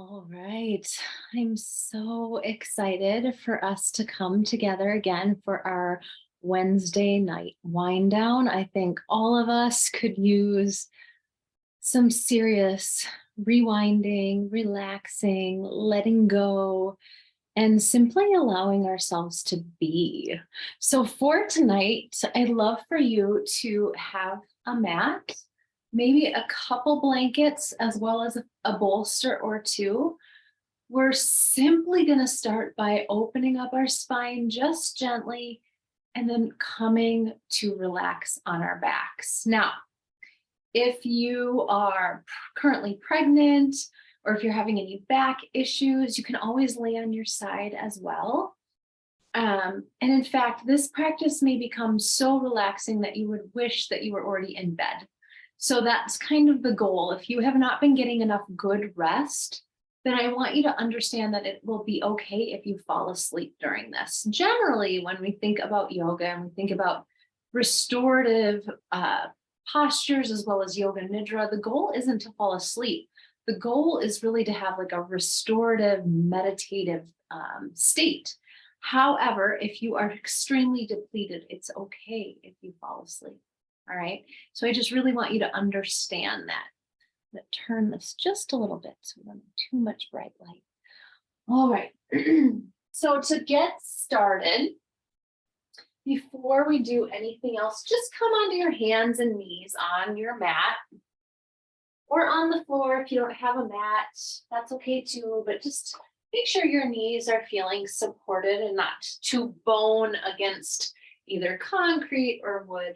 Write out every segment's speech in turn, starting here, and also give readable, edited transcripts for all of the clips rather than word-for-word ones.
All right. I'm so excited for us to come together again for our Wednesday night wind down. I think all of us could use some serious rewinding, relaxing, letting go, and simply allowing ourselves to be. So, for tonight, I'd love for you to have a mat, maybe a couple blankets, as well as a bolster or two. We're simply going to start by opening up our spine just gently and then coming to relax on our backs. Now, if you are currently pregnant or if you're having any back issues, you can always lay on your side as well. And in fact, this practice may become so relaxing that you would wish that you were already in bed. So that's kind of the goal. If you have not been getting enough good rest, then I want you to understand that it will be okay if you fall asleep during this. Generally, when we think about yoga and we think about restorative postures as well as yoga nidra, the goal isn't to fall asleep. The goal is really to have like a restorative, meditative state. However, if you are extremely depleted, it's okay if you fall asleep. All right. So I just really want you to understand that. I'm going to turn this just a little bit so we don't have too much bright light. All right. So to get started, before we do anything else, just come onto your hands and knees on your mat or on the floor. If you don't have a mat, that's okay too, but just make sure your knees are feeling supported and not too bone against either concrete or wood.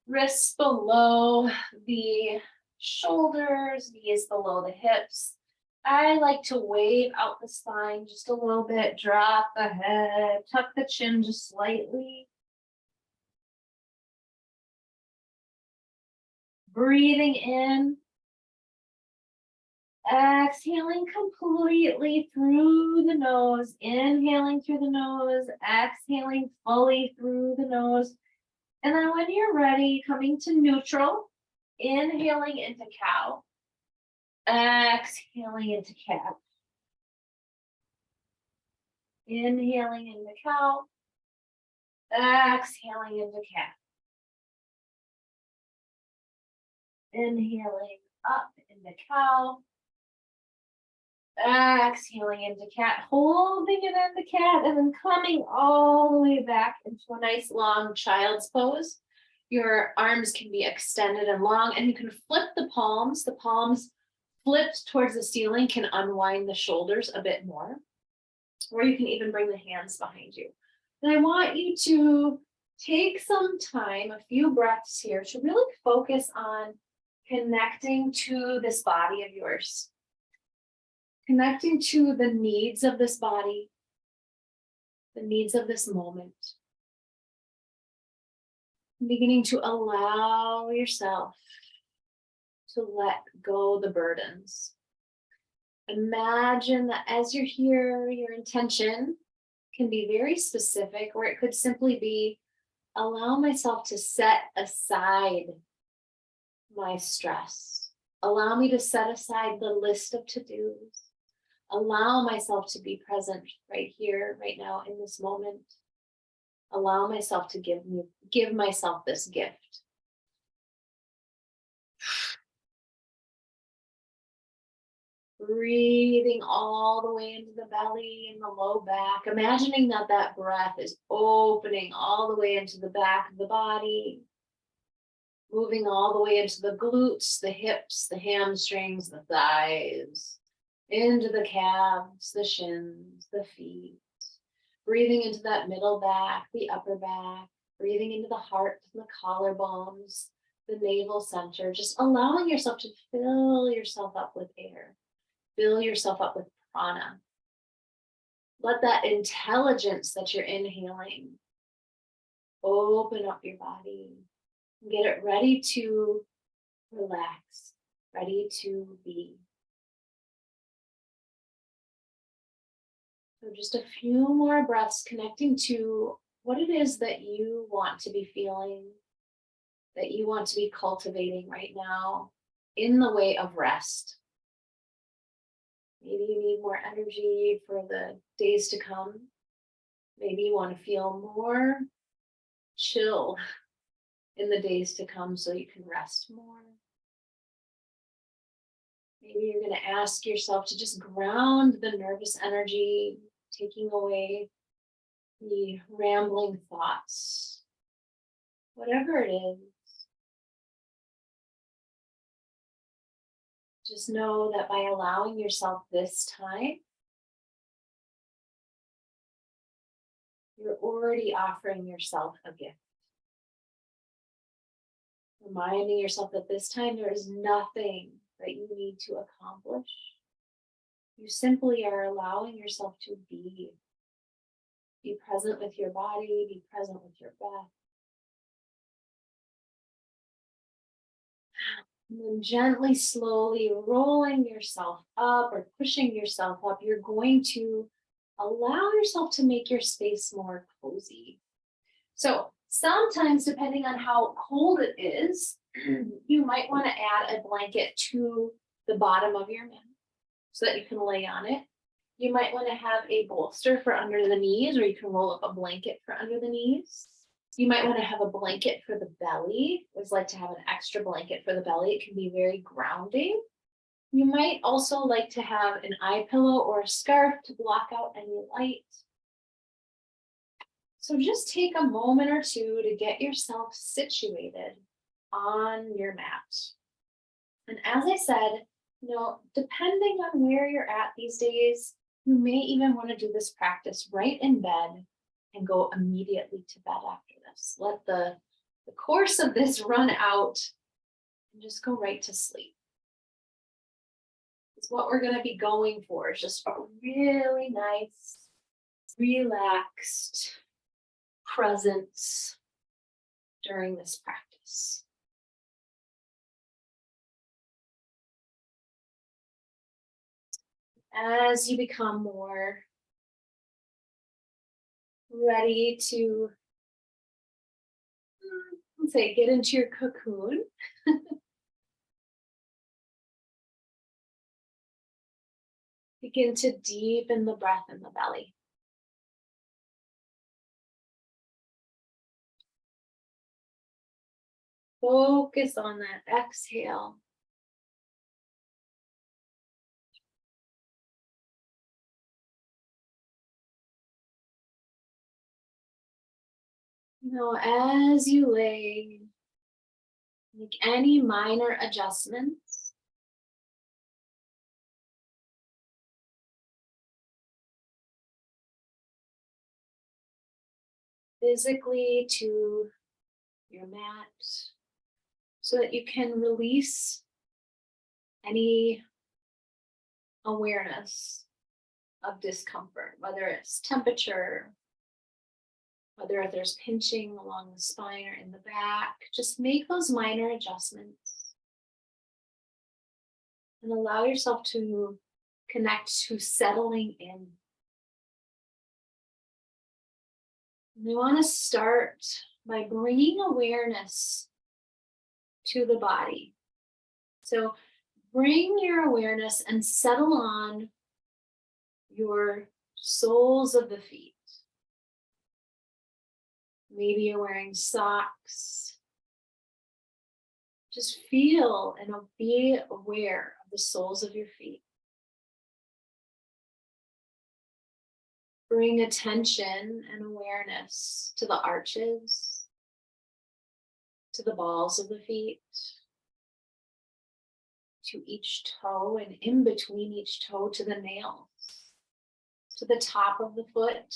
Wrists below the shoulders, knees below the hips. I like to wave out the spine just a little bit, drop the head, tuck the chin just slightly. Breathing in, exhaling completely through the nose, inhaling through the nose, exhaling fully through the nose. And then when you're ready, coming to neutral, inhaling into cow, exhaling into cat. Inhaling into cow, exhaling into cat. Inhaling up into cow, exhaling into cat, holding it in the cat, and then coming all the way back into a nice long child's pose. Your arms can be extended and long, and you can flip the palms. The palms flipped towards the ceiling can unwind the shoulders a bit more, or you can even bring the hands behind you. And I want you to take some time, a few breaths here, to really focus on connecting to this body of yours. Connecting to the needs of this body, the needs of this moment. Beginning to allow yourself to let go the burdens. Imagine that as you're here, your intention can be very specific, or it could simply be allow myself to set aside my stress. Allow me to set aside the list of to-dos. Allow myself to be present right here, right now, in this moment. Allow myself to give myself this gift. Breathing all the way into the belly and the low back, imagining that that breath is opening all the way into the back of the body, moving all the way into the glutes, the hips, the hamstrings, the thighs, into the calves, the shins, the feet, breathing into that middle back, the upper back, breathing into the heart, the collarbones, the navel center, just allowing yourself to fill yourself up with air, fill yourself up with prana. Let that intelligence that you're inhaling open up your body, get it ready to relax, ready to be. So just a few more breaths connecting to what it is that you want to be feeling, that you want to be cultivating right now in the way of rest. Maybe you need more energy for the days to come. Maybe you want to feel more chill in the days to come so you can rest more. Maybe you're going to ask yourself to just ground the nervous energy, taking away the rambling thoughts. Whatever it is, just know that by allowing yourself this time, you're already offering yourself a gift. Reminding yourself that this time there is nothing that you need to accomplish. You simply are allowing yourself to be. Be present with your body, be present with your breath. And then gently, slowly rolling yourself up or pushing yourself up, you're going to allow yourself to make your space more cozy. So sometimes, depending on how cold it is, you might want to add a blanket to the bottom of your mat so that you can lay on it. You might want to have a bolster for under the knees, or you can roll up a blanket for under the knees. You might want to have a blanket for the belly. I always like to have an extra blanket for the belly. It can be very grounding. You might also like to have an eye pillow or a scarf to block out any light. So just take a moment or two to get yourself situated on your mat. And as I said, depending on where you're at these days, you may even want to do this practice right in bed and go immediately to bed after this. Let the course of this run out and just go right to sleep. It's what we're going to be going for, is just a really nice, relaxed presence during this practice. As you become more ready to, let's say, get into your cocoon, begin to deepen the breath in the belly. Focus on that exhale. As you lay, make any minor adjustments. Physically to your mat, so that you can release any awareness of discomfort, whether it's temperature, whether there's pinching along the spine or in the back. Just make those minor adjustments and allow yourself to connect to settling in. And we want to start by bringing awareness to the body. So bring your awareness and settle on your soles of the feet. Maybe you're wearing socks. Just feel and be aware of the soles of your feet. Bring attention and awareness to the arches, to the balls of the feet, to each toe, and in between each toe to the nails, to the top of the foot,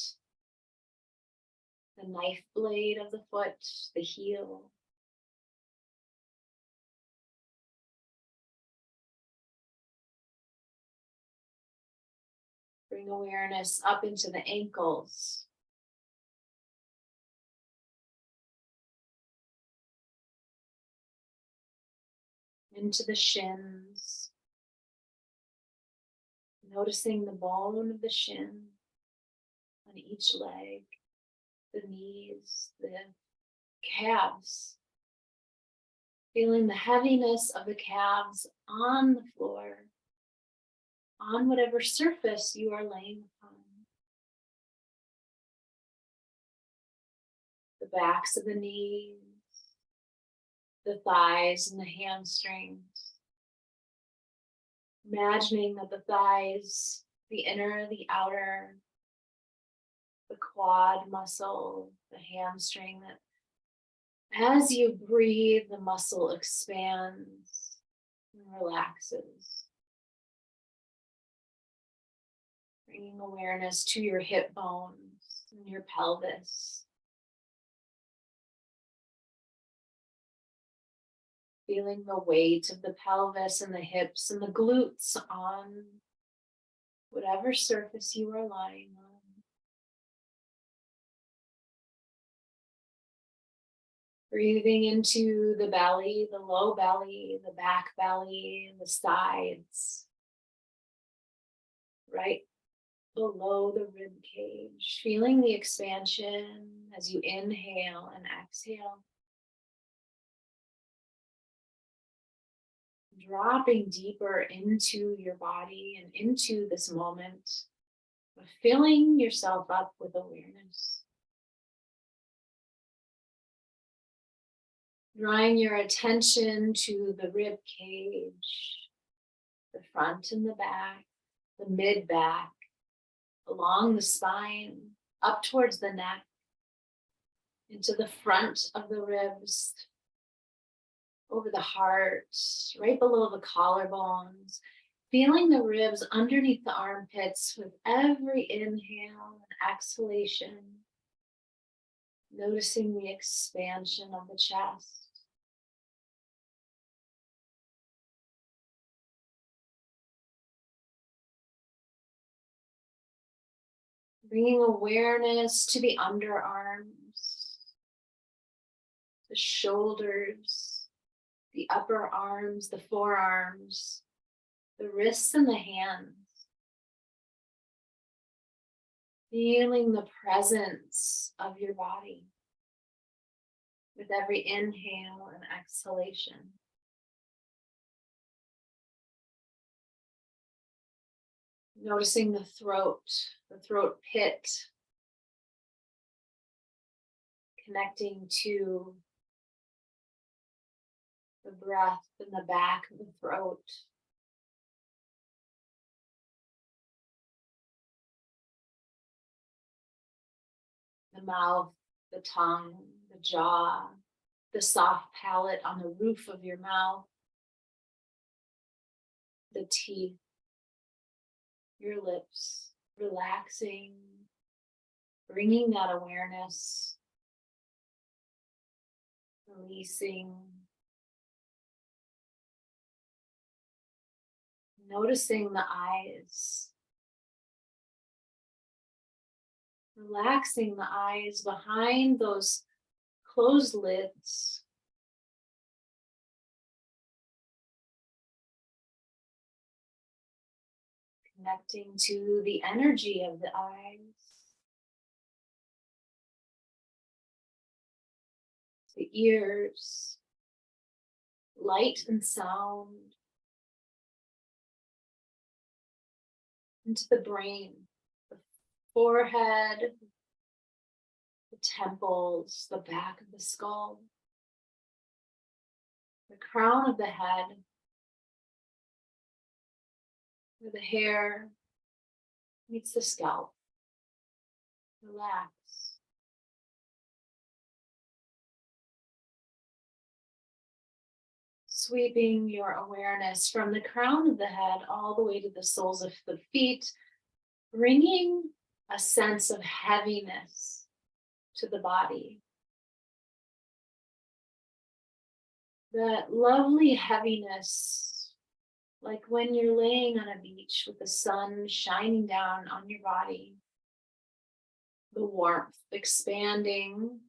the knife blade of the foot, the heel. Bring awareness up into the ankles. Into the shins. Noticing the bone of the shin on each leg, the knees, the calves. Feeling the heaviness of the calves on the floor, on whatever surface you are laying upon. The backs of the knees, the thighs and the hamstrings. Imagining that the thighs, the inner, the outer, the quad muscle, the hamstring, that as you breathe, the muscle expands and relaxes. Bringing awareness to your hip bones and your pelvis. Feeling the weight of the pelvis and the hips and the glutes on whatever surface you are lying on. Breathing into the belly, the low belly, the back belly, and the sides. Right below the rib cage. Feeling the expansion as you inhale and exhale. Dropping deeper into your body and into this moment of filling yourself up with awareness. Drawing your attention to the rib cage, the front and the back, the mid back, along the spine, up towards the neck, into the front of the ribs, over the heart, right below the collarbones, feeling the ribs underneath the armpits with every inhale and exhalation, noticing the expansion of the chest. Bringing awareness to the underarms, the shoulders, the upper arms, the forearms, the wrists and the hands. Feeling the presence of your body with every inhale and exhalation. Noticing the throat pit, connecting to the breath in the back of the throat. The mouth, the tongue, the jaw, the soft palate on the roof of your mouth, the teeth, your lips, relaxing, bringing that awareness, releasing, noticing the eyes, relaxing the eyes behind those closed lids. Connecting to the energy of the eyes. The ears, light and sound. Into the brain, the forehead, the temples, the back of the skull, the crown of the head, where the hair meets the scalp. Relax. Sweeping your awareness from the crown of the head all the way to the soles of the feet, bringing a sense of heaviness to the body. That lovely heaviness, like when you're laying on a beach with the sun shining down on your body. The warmth expanding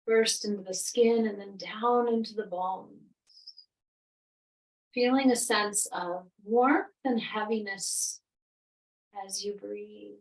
first into the skin and then down into the bones. Feeling a sense of warmth and heaviness as you breathe.